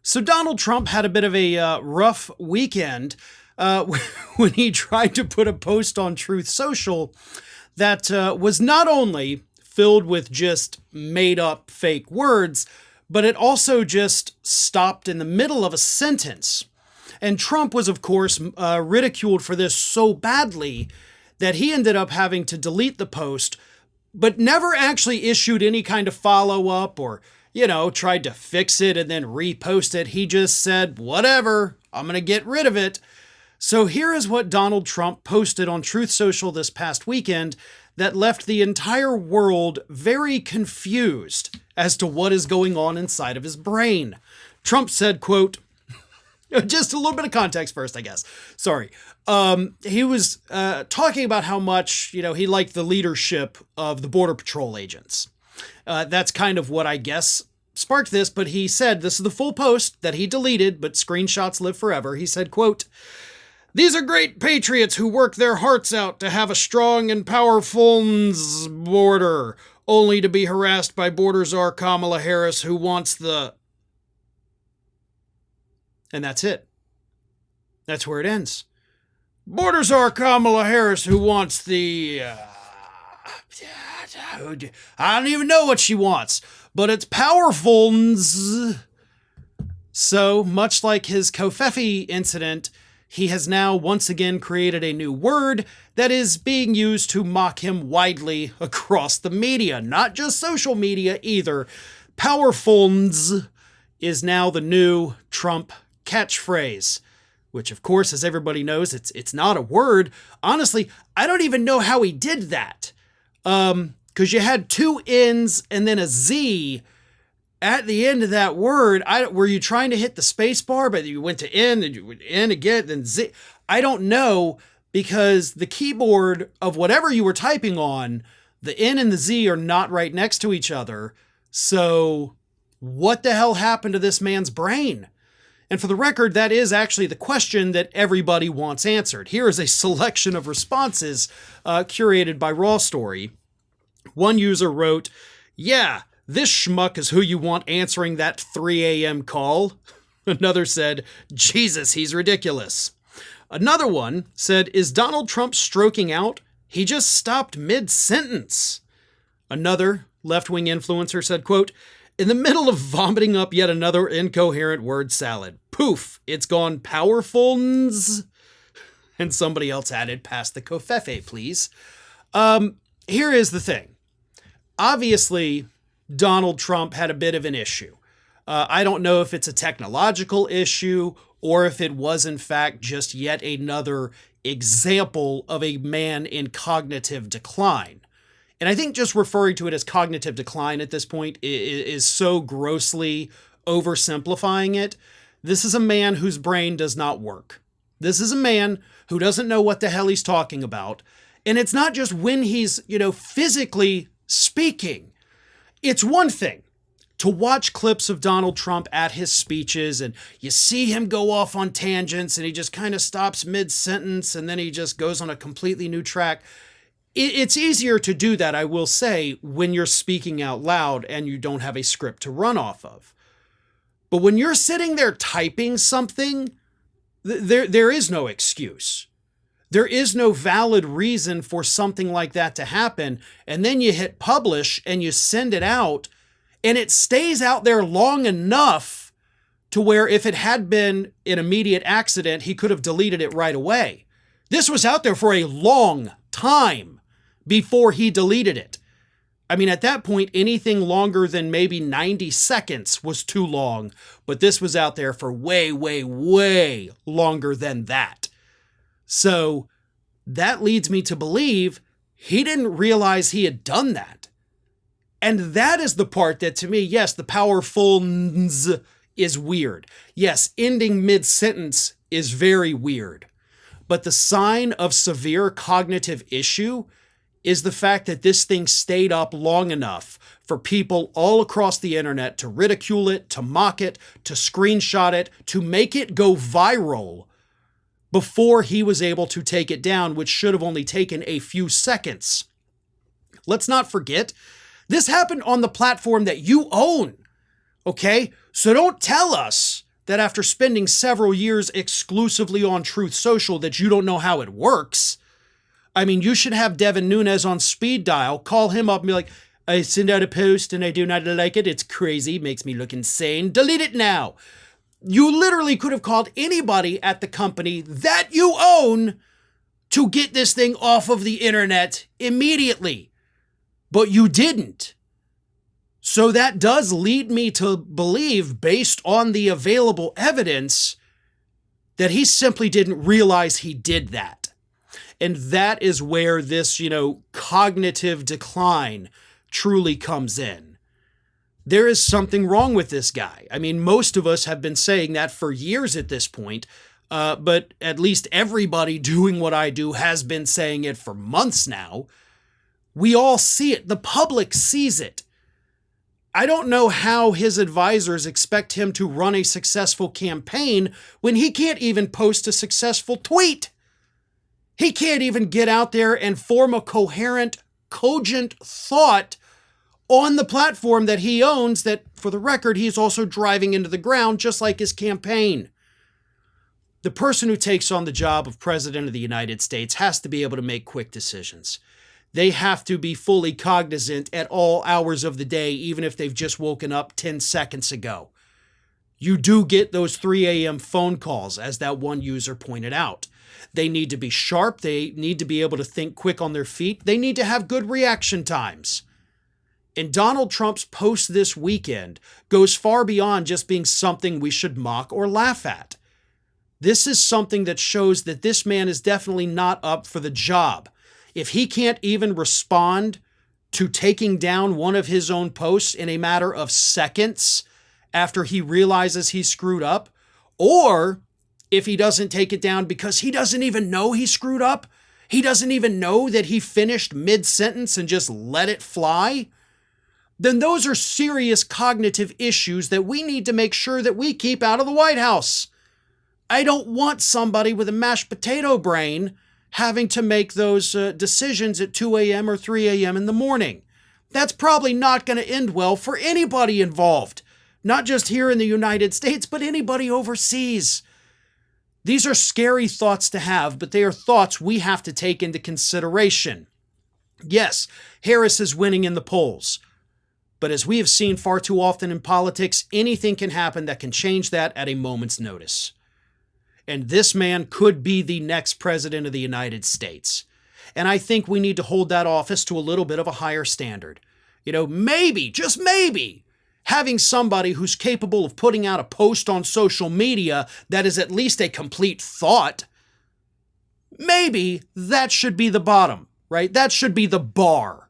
So Donald Trump had a bit of a rough weekend when he tried to put a post on Truth Social that was not only filled with just made up fake words, but it also just stopped in the middle of a sentence. And Trump was, of course, ridiculed for this so badly that he ended up having to delete the post, but never actually issued any kind of follow-up or, tried to fix it and then repost it. He just said, whatever, I'm going to get rid of it. So here is what Donald Trump posted on Truth Social this past weekend that left the entire world very confused as to what is going on inside of his brain. Trump said, quote, just a little bit of context first, I guess. Sorry. He was talking about how much, he liked the leadership of the Border Patrol agents. That's kind of what I guess sparked this, but he said, this is the full post that he deleted, but screenshots live forever. He said, quote, "These are great patriots who work their hearts out to have a strong and powerful border, only to be harassed by border czar Kamala Harris, who wants the..." And that's it. That's where it ends. Border czar Kamala Harris, who wants the... I don't even know what she wants, but it's powerful. So, much like his Covfefe incident, he has now once again created a new word that is being used to mock him widely across the media, not just social media either. Powerfuls is now the new Trump catchphrase, which of course, as everybody knows, it's not a word. Honestly, I don't even know how he did that. Because you had two N's and then a Z at the end of that word. Were you trying to hit the space bar, but you went to N, then you went N again, then Z? I don't know, because the keyboard of whatever you were typing on, the N and the Z are not right next to each other. So what the hell happened to this man's brain? And for the record, that is actually the question that everybody wants answered. Here is a selection of responses curated by Raw Story. One user wrote, "Yeah, this schmuck is who you want answering that 3 a.m. call." Another said, "Jesus, he's ridiculous." Another one said, "Is Donald Trump stroking out? He just stopped mid-sentence." Another left-wing influencer said, quote, "In the middle of vomiting up yet another incoherent word salad. Poof, it's gone powerfuls." And somebody else added, "Pass the Covfefe, please." Here is the thing. Obviously, Donald Trump had a bit of an issue. I don't know if it's a technological issue or if it was, in fact, just yet another example of a man in cognitive decline. And I think just referring to it as cognitive decline at this point is so grossly oversimplifying it. This is a man whose brain does not work. This is a man who doesn't know what the hell he's talking about. And it's not just when he's, physically speaking. It's one thing to watch clips of Donald Trump at his speeches and you see him go off on tangents and he just kind of stops mid-sentence and then he just goes on a completely new track. It's easier to do that, I will say, when you're speaking out loud and you don't have a script to run off of. But when you're sitting there typing something, there is no excuse. There is no valid reason for something like that to happen. And then you hit publish and you send it out and it stays out there long enough to where if it had been an immediate accident, he could have deleted it right away. This was out there for a long time before he deleted it. I mean, at that point, anything longer than maybe 90 seconds was too long, but this was out there for way, way, way longer than that. So that leads me to believe he didn't realize he had done that. And that is the part that, to me, yes, the powerfuls is weird. Yes, ending mid-sentence is very weird. But the sign of severe cognitive issue is the fact that this thing stayed up long enough for people all across the internet to ridicule it, to mock it, to screenshot it, to make it go viral before he was able to take it down, which should have only taken a few seconds. Let's not forget, this happened on the platform that you own, okay? So don't tell us that after spending several years exclusively on Truth Social that you don't know how it works. I mean, you should have Devin Nunes on speed dial, call him up and be like, I send out a post and I do not like it. It's crazy, makes me look insane. Delete it now. You literally could have called anybody at the company that you own to get this thing off of the internet immediately. But you didn't. So that does lead me to believe, based on the available evidence, that he simply didn't realize he did that. And that is where this, cognitive decline truly comes in. There is something wrong with this guy. I mean, most of us have been saying that for years at this point, but at least everybody doing what I do has been saying it for months now. We all see it. The public sees it. I don't know how his advisors expect him to run a successful campaign when he can't even post a successful tweet. He can't even get out there and form a coherent, cogent thought on the platform that he owns that, for the record, he's also driving into the ground just like his campaign. The person who takes on the job of President of the United States has to be able to make quick decisions. They have to be fully cognizant at all hours of the day, even if they've just woken up 10 seconds ago. You do get those 3 a.m. phone calls, as that one user pointed out. They need to be sharp. They need to be able to think quick on their feet. They need to have good reaction times. And Donald Trump's post this weekend goes far beyond just being something we should mock or laugh at. This is something that shows that this man is definitely not up for the job. If he can't even respond to taking down one of his own posts in a matter of seconds after he realizes he screwed up, or if he doesn't take it down because he doesn't even know he screwed up, he doesn't even know that he finished mid-sentence and just let it fly, then those are serious cognitive issues that we need to make sure that we keep out of the White House. I don't want somebody with a mashed potato brain having to make those decisions at 2 a.m. or 3 a.m. in the morning. That's probably not going to end well for anybody involved, not just here in the United States, but anybody overseas. These are scary thoughts to have, but they are thoughts we have to take into consideration. Yes, Harris is winning in the polls, but as we have seen far too often in politics, anything can happen that can change that at a moment's notice. And this man could be the next president of the United States. And I think we need to hold that office to a little bit of a higher standard. Maybe, just maybe, having somebody who's capable of putting out a post on social media that is at least a complete thought, maybe that should be the bottom, right? That should be the bar.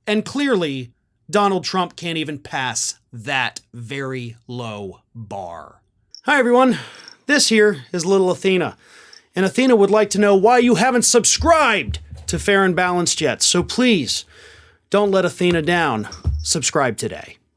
And clearly, Donald Trump can't even pass that very low bar. Hi, everyone. This here is little Athena, and Athena would like to know why you haven't subscribed to Fair and Balanced yet. So please, don't let Athena down. Subscribe today.